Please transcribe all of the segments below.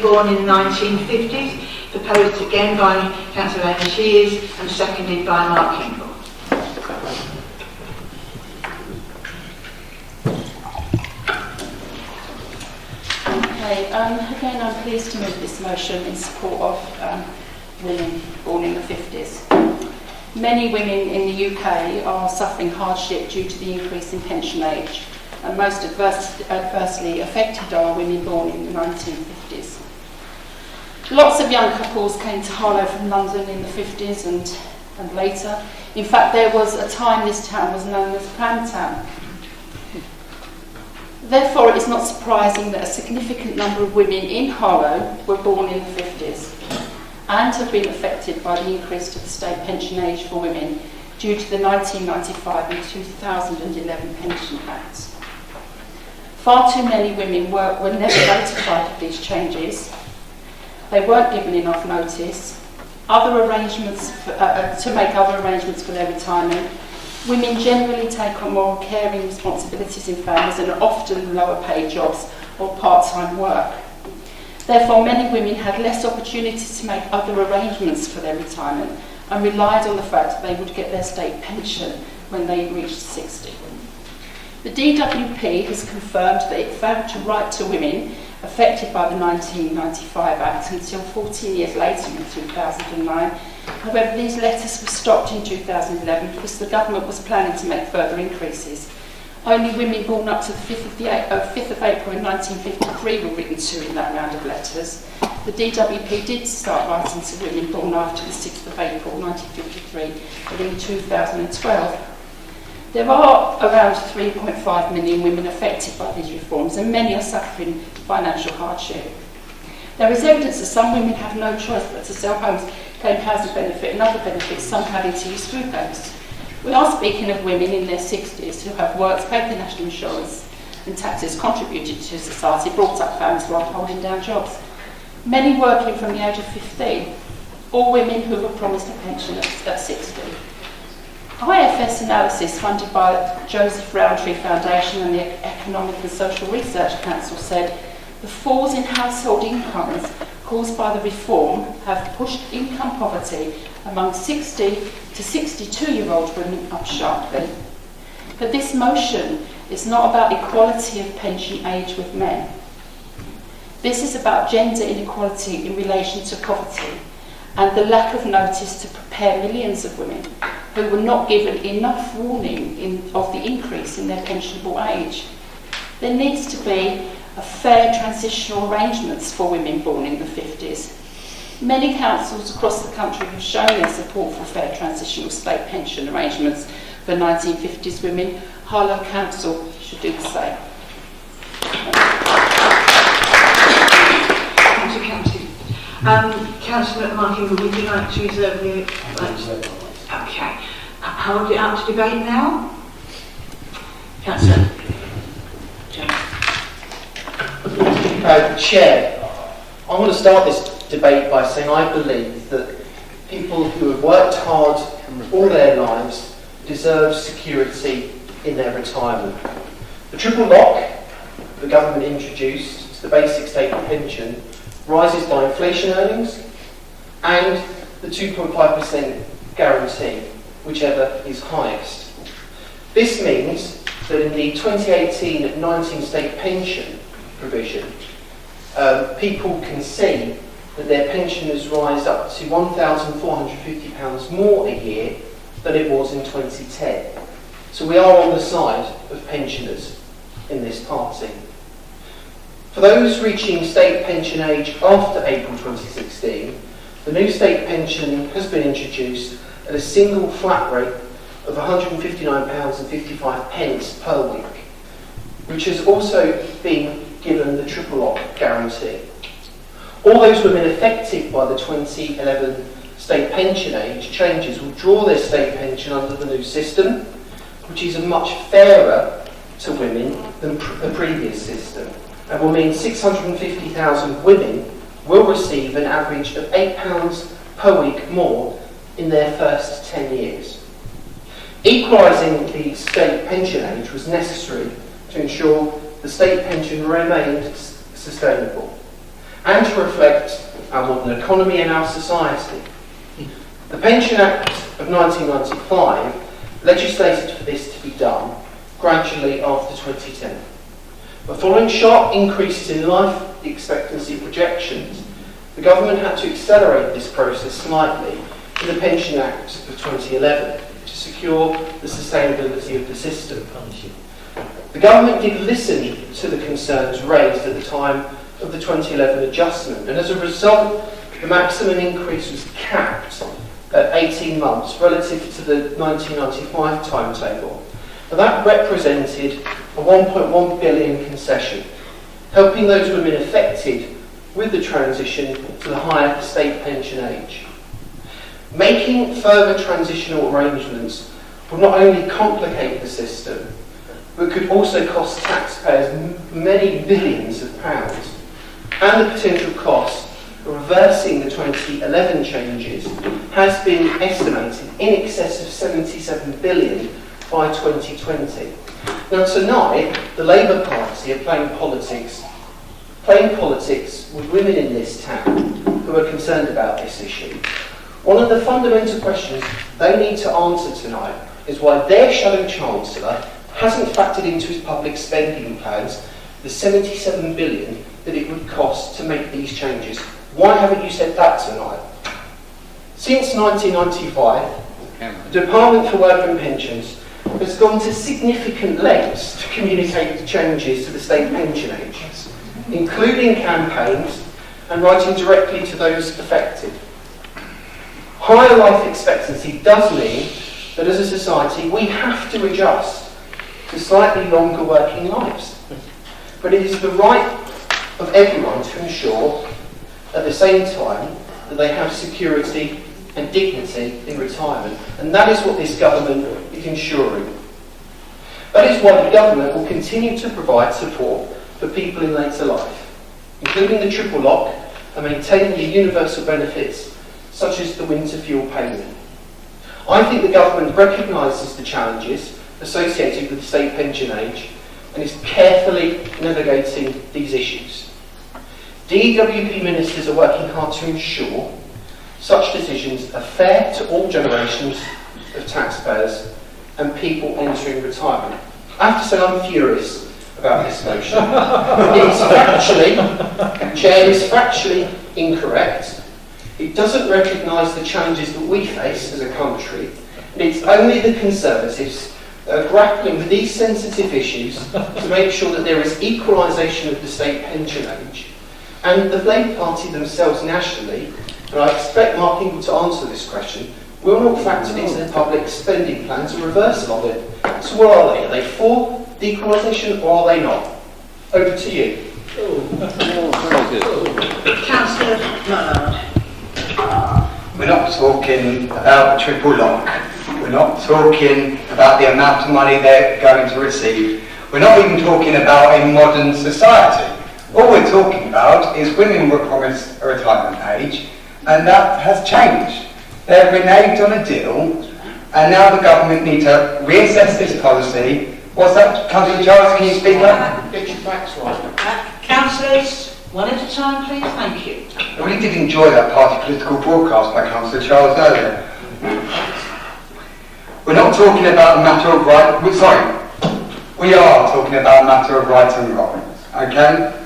born in the 1950s, proposed again by Councillor Amy Shears and seconded by Mark Kimball. Okay, again I'm pleased to move this motion in support of women born in the 50s. Many women in the UK are suffering hardship due to the increase in pension age, and most adversely affected are women born in the 1950s. Lots of young couples came to Harlow from London in the 50s and later. In fact, there was a time this town was known as Pram Town. Therefore, it is not surprising that a significant number of women in Harlow were born in the 50s and have been affected by the increase to the state pension age for women due to the 1995 and 2011 Pension Acts. Far too many women were never notified of these changes. They weren't given enough notice. To make other arrangements for their retirement. Women generally take on more caring responsibilities in families and are often lower paid jobs or part-time work. Therefore, many women had less opportunities to make other arrangements for their retirement and relied on the fact that they would get their state pension when they reached 60. The DWP has confirmed that it failed to write to women affected by the 1995 Act until 14 years later in 2009. However, these letters were stopped in 2011 because the government was planning to make further increases. Only women born up to the 5th of April in 1953 were written to in that round of letters. The DWP did start writing to women born after the 6th of April 1953, but in 2012. There are around 3.5 million women affected by these reforms, and many are suffering financial hardship. There is evidence that some women have no choice but to sell homes, claim housing benefit and other benefits, some having to use food banks. We are speaking of women in their 60s who have worked, paid their national insurance and taxes, contributed to society, brought up families while holding down jobs. Many working from the age of 15, all women who were promised a pension at 60. IFS analysis funded by Joseph Rowntree Foundation and the Economic and Social Research Council said the falls in household incomes caused by the reform have pushed income poverty among 60 to 62-year-old women up sharply. But this motion is not about equality of pension age with men. This is about gender inequality in relation to poverty and the lack of notice to prepare millions of women who were not given enough warning of the increase in their pensionable age. There needs to be a fair transitional arrangements for women born in the 50s. Many councils across the country have shown their support for fair transitional state pension arrangements for 1950s women. Harlow Council should do the same. Thank you, Councillor. Councillor Martin, would you like to reserve the... Okay. How will it out to debate now? Councillor. Chair, I want to start this debate by saying I believe that people who have worked hard all their lives deserve security in their retirement. The triple lock the government introduced to the basic state pension rises by inflation earnings and the 2.5% guarantee, whichever is highest. This means that in the 2018-19 state pension provision, people can see that their pension has risen up to £1,450 more a year than it was in 2010. So we are on the side of pensioners in this party. For those reaching state pension age after April 2016, the new state pension has been introduced at a single flat rate of £159.55 per week, which has also been given the triple lock guarantee. All those women affected by the 2011 state pension age changes will draw their state pension under the new system, which is much fairer to women than the previous system, and will mean 650,000 women will receive an average of £8 per week more in their first 10 years. Equalising the state pension age was necessary to ensure the state pension remained sustainable. and to reflect our modern economy and our society. The Pension Act of 1995 legislated for this to be done gradually after 2010. But following sharp increases in life expectancy projections, the government had to accelerate this process slightly in the Pension Act of 2011 to secure the sustainability of the system. The government did listen to the concerns raised at the time of the 2011 adjustment, and as a result, the maximum increase was capped at 18 months relative to the 1995 timetable. Now, that represented a 1.1 billion concession, helping those women affected with the transition to the higher state pension age. Making further transitional arrangements would not only complicate the system, but could also cost taxpayers many billions of pounds. And the potential cost of reversing the 2011 changes has been estimated in excess of 77 billion by 2020. Now tonight, the Labour Party are playing politics with women in this town who are concerned about this issue. One of the fundamental questions they need to answer tonight is why their shadow chancellor hasn't factored into his public spending plans the 77 billion that it would cost to make these changes. Why haven't you said that tonight? Since 1995, the Department for Work and Pensions has gone to significant lengths to communicate the changes to the state pension age, including campaigns and writing directly to those affected. Higher life expectancy does mean that as a society we have to adjust to slightly longer working lives. But it is the right of everyone to ensure at the same time that they have security and dignity in retirement. And that is what this government is ensuring. That is why the government will continue to provide support for people in later life, including the triple lock and maintaining the universal benefits such as the winter fuel payment. I think the government recognises the challenges associated with the state pension age and is carefully navigating these issues. DWP ministers are working hard to ensure such decisions are fair to all generations of taxpayers and people entering retirement. I have to say I'm furious about this motion. Chair, is factually incorrect. It doesn't recognise the challenges that we face as a country, and it's only the Conservatives that are grappling with these sensitive issues to make sure that there is equalisation of the state pension age. And the Labour Party themselves nationally, and I expect Mark Ingle to answer this question, will not factor into their public spending plans a reversal of it. So what are they? Are they for the equalisation or are they not? Over to you. Councillor Mallard. We're not talking about the triple lock. We're not talking about the amount of money they're going to receive. We're not even talking about a modern society. All we're talking about is women were promised a retirement age, and that has changed. They've reneged on a deal, and now the government need to reassess this policy. What's that, Councillor Charles? Can you speak up? Get your facts right. Councillors, one at a time, please. Thank you. I really did enjoy that party political broadcast by Councillor Charles earlier. We're not talking about a matter of right. We are talking about a matter of right and wrong. Okay?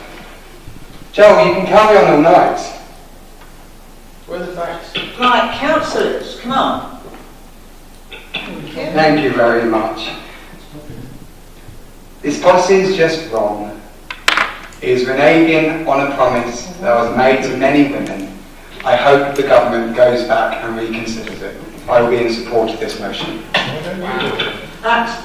Joel, you can carry on all night. Where are the facts? Right, councillors, come on. Thank you very much. This policy is just wrong. It is reneging on a promise that was made to many women. I hope the government goes back and reconsiders it. I will be in support of this motion. That's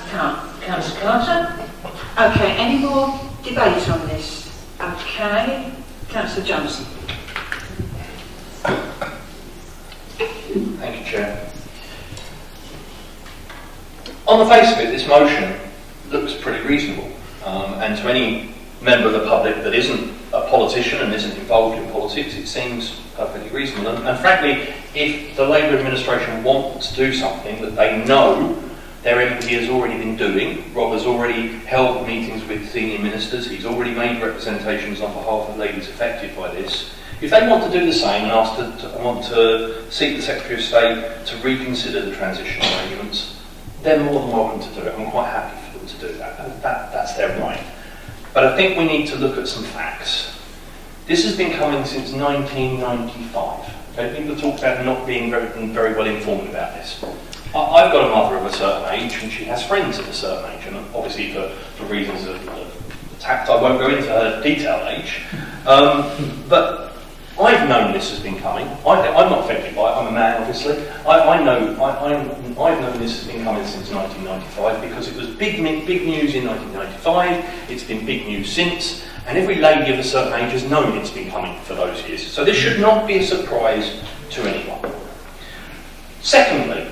Councillor Carter. Okay, any more debate on this? Okay, Councillor Johnson. Thank you, Chair. On the face of it, this motion looks pretty reasonable, and to any member of the public that isn't a politician and isn't involved in politics, it seems perfectly reasonable. And frankly, if the Labour administration want to do something that they know He has already been doing. Rob has already held meetings with senior ministers. He's already made representations on behalf of ladies affected by this. If they want to do the same and want to seek the Secretary of State to reconsider the transition arrangements, they're more than welcome to do it. I'm quite happy for them to do that. That's their right. But I think we need to look at some facts. This has been coming since 1995. Okay? People talk about not being very well informed about this. I've got a mother of a certain age, and she has friends of a certain age, and obviously for reasons of tact, I won't go into her detailed age. But I've known this has been coming. I'm not affected by it. I'm a man, obviously. I've known this has been coming since 1995 because it was big news in 1995. It's been big news since, and every lady of a certain age has known it's been coming for those years. So this should not be a surprise to anyone. Secondly,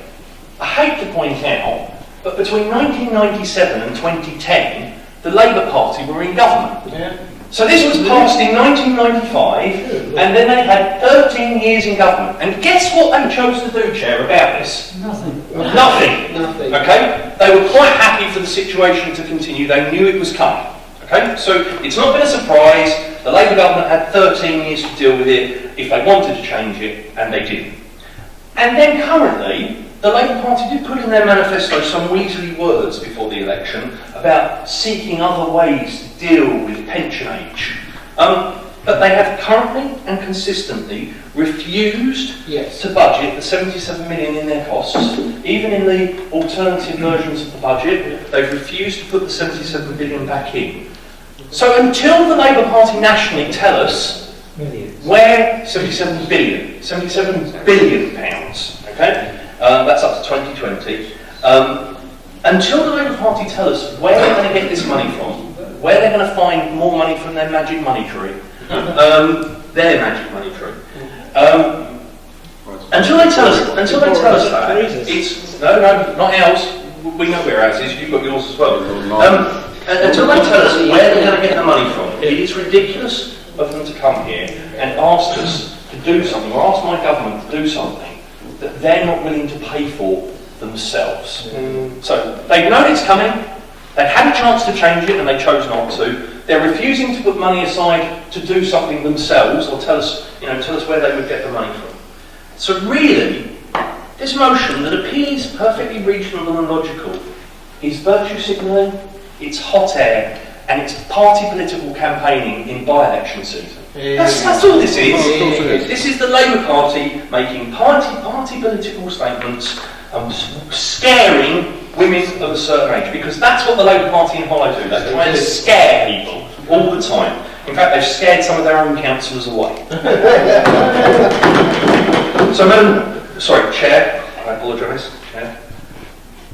I hate to point out, but between 1997 and 2010, the Labour Party were in government. Yeah. So this was passed in 1995, and then they had 13 years in government. And guess what they chose to do, Chair, about this? Nothing. Okay? They were quite happy for the situation to continue. They knew it was coming. Okay? So it's not been a surprise. The Labour government had 13 years to deal with it if they wanted to change it, and they didn't. And then currently, the Labour Party did put in their manifesto some weaselly words before the election about seeking other ways to deal with pension age. But they have currently and consistently refused to budget the 77 million in their costs. Even in the alternative versions of the budget, they've refused to put the 77 billion back in. So until the Labour Party nationally tell us where 77 billion pounds, okay? That's up to 2020. Until the Labour Party tell us where they're going to get this money from, where they're going to find more money from their magic money tree, until they tell us that, it's no, not ours. We know where ours is. You've got yours as well. Until they tell us where they're going to get the money from, it is ridiculous of them to come here and ask us to do something, or ask my government to do something that they're not willing to pay for themselves. So they've known it's coming, they had a chance to change it and they chose not to. They're refusing to put money aside to do something themselves or tell us where they would get the money from. So really, this motion that appears perfectly reasonable and logical is virtue signalling, it's hot air, and it's party political campaigning in by-election season. That's all this is. This is the Labour Party making party political statements, scaring women of a certain age, because that's what the Labour Party in Harlow do. They try and scare people all the time. In fact, they've scared some of their own councillors away. So, Chair, I apologise, Chair.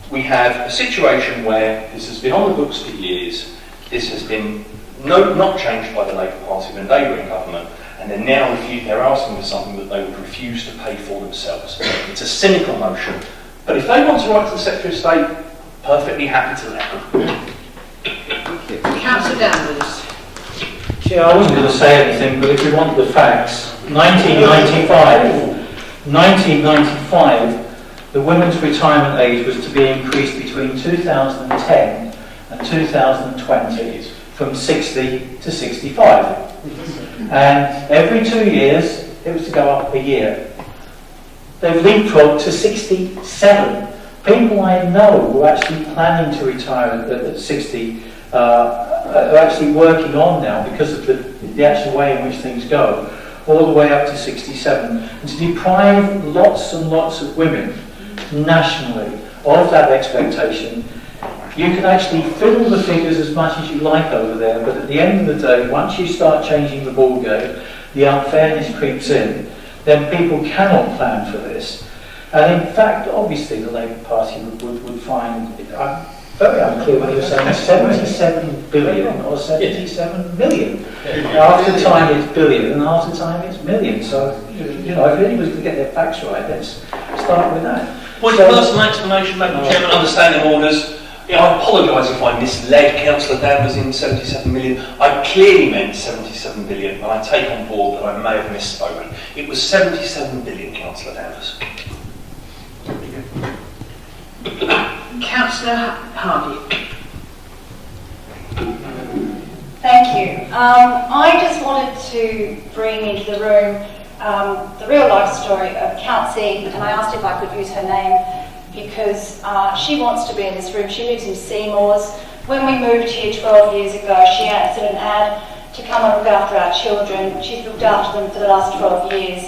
We have a situation where this has been on the books for years. This has been not changed by the Labour Party when they were in government, and they're asking for something that they would refuse to pay for themselves. It's a cynical motion, but if they want to write to the Secretary of State, perfectly happy to let them. Councillor Danvers. Chair, I wasn't going to say anything, but if you want the facts, 1995, the women's retirement age was to be increased between 2010 and 2020 from 60 to 65. And every 2 years, it was to go up a year. They've leapfrogged to 67. People I know who are actually planning to retire at 60 are actually working on now because of the actual way in which things go, all the way up to 67. And to deprive lots and lots of women nationally of that expectation, you can actually fiddle the figures as much as you like over there, but at the end of the day, once you start changing the ball game, the unfairness creeps in, then people cannot plan for this. And in fact, obviously the Labour Party would find, I'm very unclear whether you're saying 77 billion or 77 million. Half the time it's billion and half the time it's million. So, if anybody's going to get their facts right, let's start with that. Point of personal explanation, Madam Chairman, understanding orders. I apologise if I misled Councillor Danvers in 77 million. I clearly meant 77 billion, and I take on board that I may have misspoken. It was 77 billion, Councillor Danvers. Councillor Councillor Hardy. Thank you. I just wanted to bring into the room the real life story of Council, and I asked if I could use her name because she wants to be in this room. She lives in Seymour's. When we moved here 12 years ago, she answered an ad to come and look after our children. She's looked after them for the last 12 years.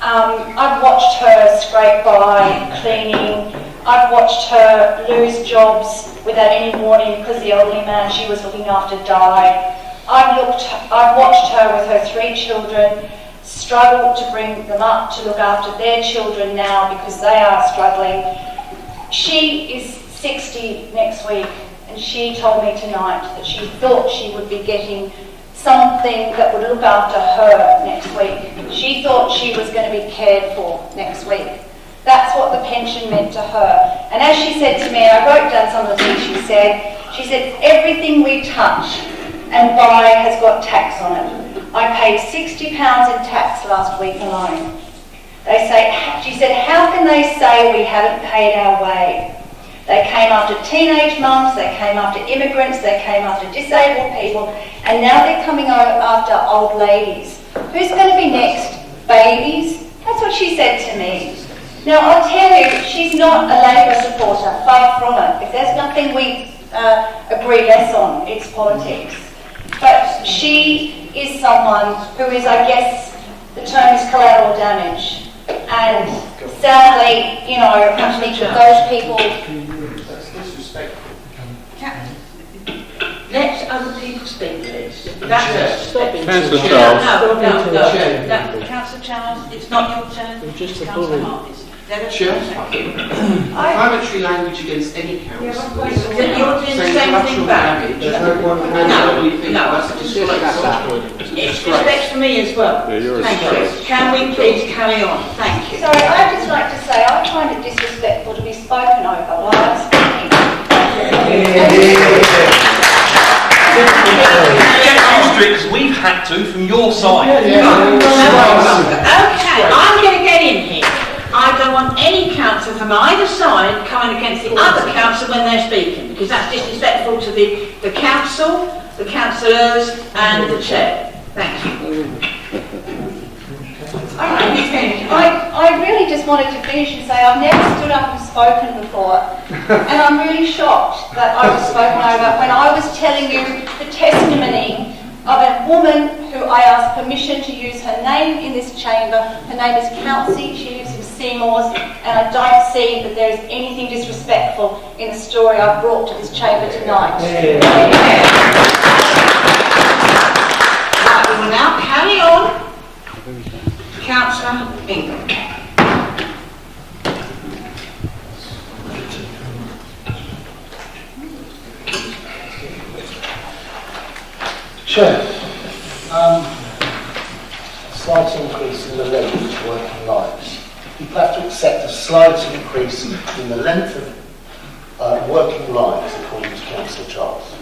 I've watched her scrape by, cleaning. I've watched her lose jobs without any warning because the elderly man she was looking after died. I've watched her with her 3 children struggle to bring them up to look after their children now because they are struggling. She is 60 next week, and she told me tonight that she thought she would be getting something that would look after her next week. She thought she was going to be cared for next week. That's what the pension meant to her. And as she said to me, I wrote down some of the things she said, everything we touch and buy has got tax on it. I paid £60 in tax last week alone. She said, how can they say we haven't paid our way? They came after teenage mums, they came after immigrants, they came after disabled people, and now they're coming after old ladies. Who's going to be next? Babies? That's what she said to me. Now, I'll tell you, she's not a Labour supporter, far from it. If there's nothing we agree less on, it's politics. But she is someone who is, I guess, the term is collateral damage. And sadly, you know, I think that those people... That's disrespectful. Let other people speak, please. That's Councillor Charles. No. Councillor Charles, it's not your turn. It's Councillor Hardy's. Chair, inflammatory language against any council. You're doing the same thing back. It's respect for me as well. Thank you. Can we please carry on? Thank you. Sorry, I'd just like to say I find it disrespectful to be spoken over while I'm speaking. Because we've had to from your side. Okay, I'm going to get in here. I don't want any councillor from either side coming against the other council when they're speaking, because that's disrespectful to the council, the councillors and the chair. Thank you. I really just wanted to finish and say I've never stood up and spoken before, and I'm really shocked that I was spoken over when I was telling you the testimony of a woman who I asked permission to use her name in this chamber. Her name is Council. She lives in Seymour's, and I don't see that there is anything disrespectful in the story I've brought to this chamber tonight. Right, we will now carry on. Councillor England. Chair, slight increase in the length of working lives. People have to accept a slight increase in the length of working lives, according to Councillor Charles.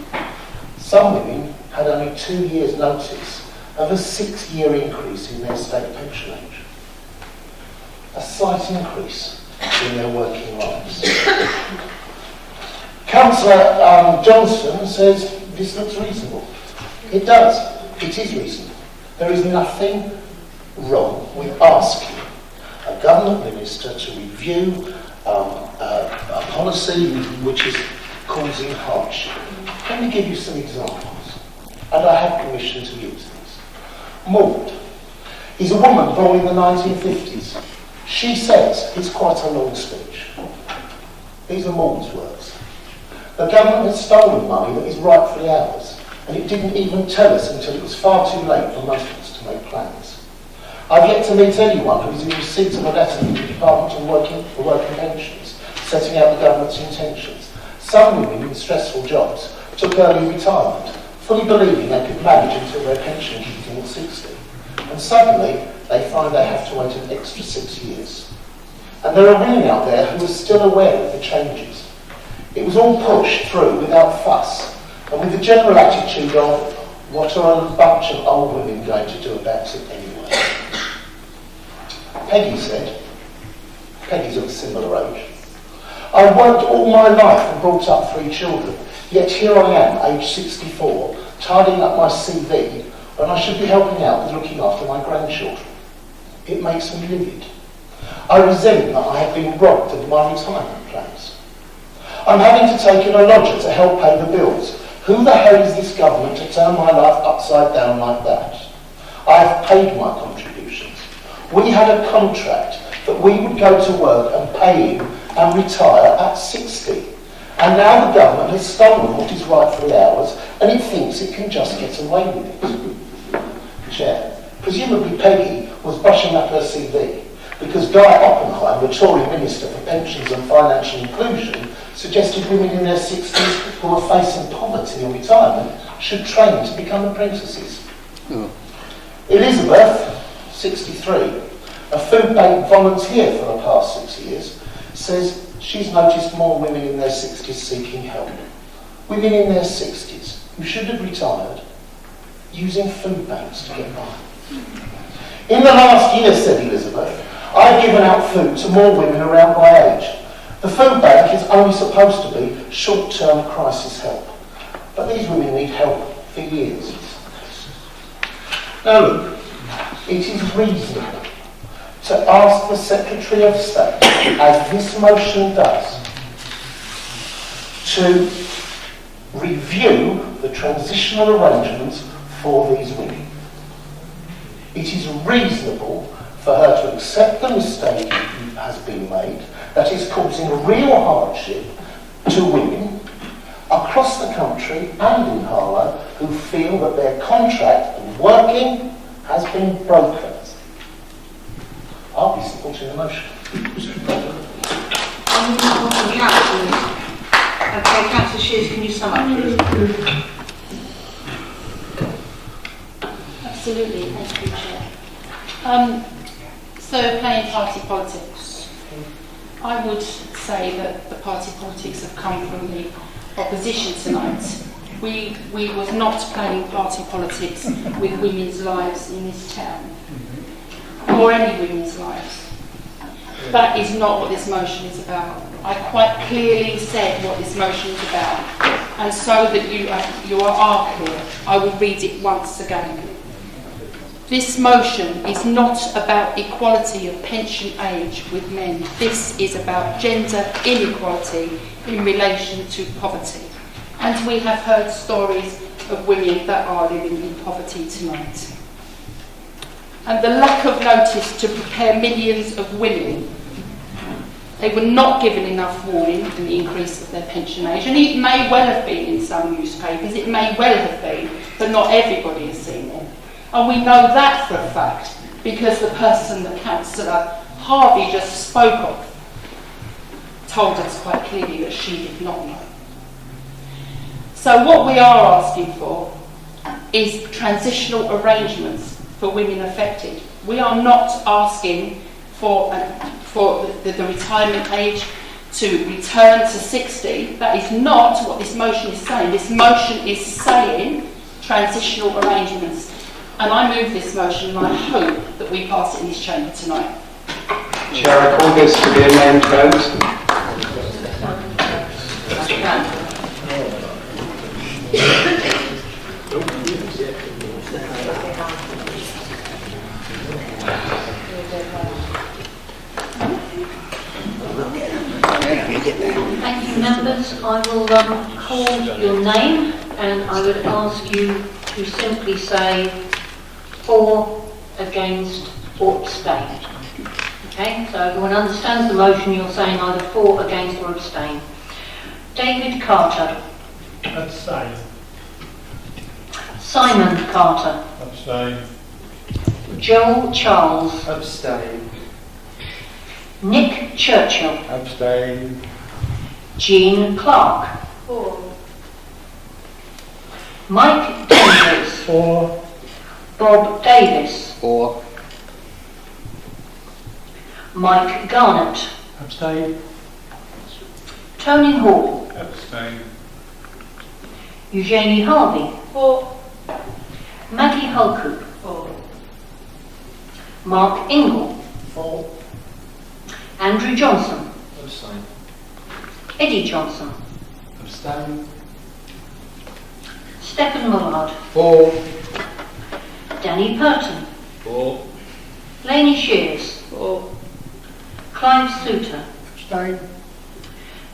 Some women had only 2 years' notice of a 6-year increase in their state pension age. A slight increase in their working lives. Councillor Johnson says this looks reasonable. It does. It is reasonable. There is nothing wrong with asking a government minister to review a policy which is causing hardship. Let me give you some examples. And I have permission to use these. Maud is a woman born in the 1950s. She says it's quite a long speech. These are Maud's words. The government has stolen money that is rightfully ours, and it didn't even tell us until it was far too late for most of us to make plans. I've yet to meet anyone who is in receipt of a letter from the Department for Work and Pensions setting out the government's intentions. Some women in stressful jobs took early retirement, fully believing they could manage until their pension kicked in at 60. And suddenly, they find they have to wait an extra 6 years. And there are women out there who are still aware of the changes. It was all pushed through without fuss, and with the general attitude of, what are a bunch of old women going to do about it anyway? Peggy said, Peggy's of a similar age, I worked all my life and brought up 3 children, yet here I am, aged 64, tidying up my CV when I should be helping out with looking after my grandchildren. It makes me livid. I resent that I have been robbed of my retirement plans. I'm having to take in a lodger to help pay the bills. Who the hell is this government to turn my life upside down like that? I have paid my contributions. We had a contract that we would go to work and pay him and retire at 60. And now the government has stolen what is rightfully ours and it thinks it can just get away with it. Chair, presumably Peggy was brushing up her CV because Guy Oppenheim, the Tory Minister for Pensions and Financial Inclusion, suggested women in their 60s who are facing poverty or retirement should train to become apprentices. Elizabeth, 63, a food bank volunteer for the past 6 years, says she's noticed more women in their 60s seeking help. Women in their 60s who should have retired using food banks to get by. In the last year, said Elizabeth, I've given out food to more women around my age. The food bank is only supposed to be short-term crisis help. But these women need help for years. Now look, it is reasonable to ask the Secretary of State, as this motion does, to review the transitional arrangements for these women. It is reasonable for her to accept the mistake that has been made, that is causing real hardship to women across the country and in Harlow who feel that their contract of working has been broken. I'll be supporting the motion. Okay, Councillor Shears, can you sum up, please? Absolutely, thank you, Chair. So, playing party politics. I would say that the party politics have come from the opposition tonight. We was not playing party politics with women's lives in this town, or any women's lives. That is not what this motion is about. I quite clearly said what this motion is about, and so that you are clear, I will read it once again. This motion is not about equality of pension age with men. This is about gender inequality in relation to poverty. And we have heard stories of women that are living in poverty tonight. And the lack of notice to prepare millions of women. They were not given enough warning in the increase of their pension age, and it may well have been in some newspapers, it may well have been, but not everybody has seen it. And we know that for a fact, because the person that Councillor Harvey just spoke of told us quite clearly that she did not know. So what we are asking for is transitional arrangements for women affected. We are not asking for the retirement age to return to 60. That is not what this motion is saying. This motion is saying transitional arrangements. And I move this motion and I hope that we pass it in this chamber tonight. Chair, I call this to be a named vote. Thank you, members. I will call your name and I would ask you to simply say for, against or abstain. Okay, so everyone understands the motion. You're saying either for, against or abstain. David Carter. Abstain. Simon Carter. Abstain. Joel Charles. Abstain. Nick Churchill. Abstain. Jean Clark. For. Mike Davis. For. Bob Davis. For. Mike Garnett. Abstain. Tony Hall. Abstain. Eugenie Harvey. For. Maggie Holcoop. For. Mark Ingle. For. Andrew Johnson. Abstain. Eddie Johnson. Abstain. Stephen Mullard. 4. Danny Purton. 4. Lainey Shears. 4. Clive Sluter. Abstain.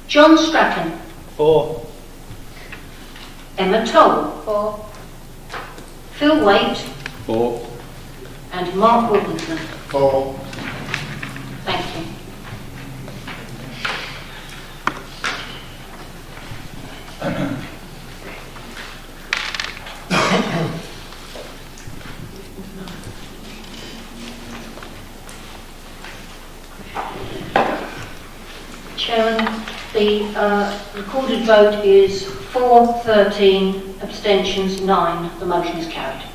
John Strachan. 4. Emma Toll. 4. Phil Waite. 4. And Mark Wilkinson. 4. Thank you. Chairman, the recorded vote is 4, 13, abstentions 9. The motion is carried.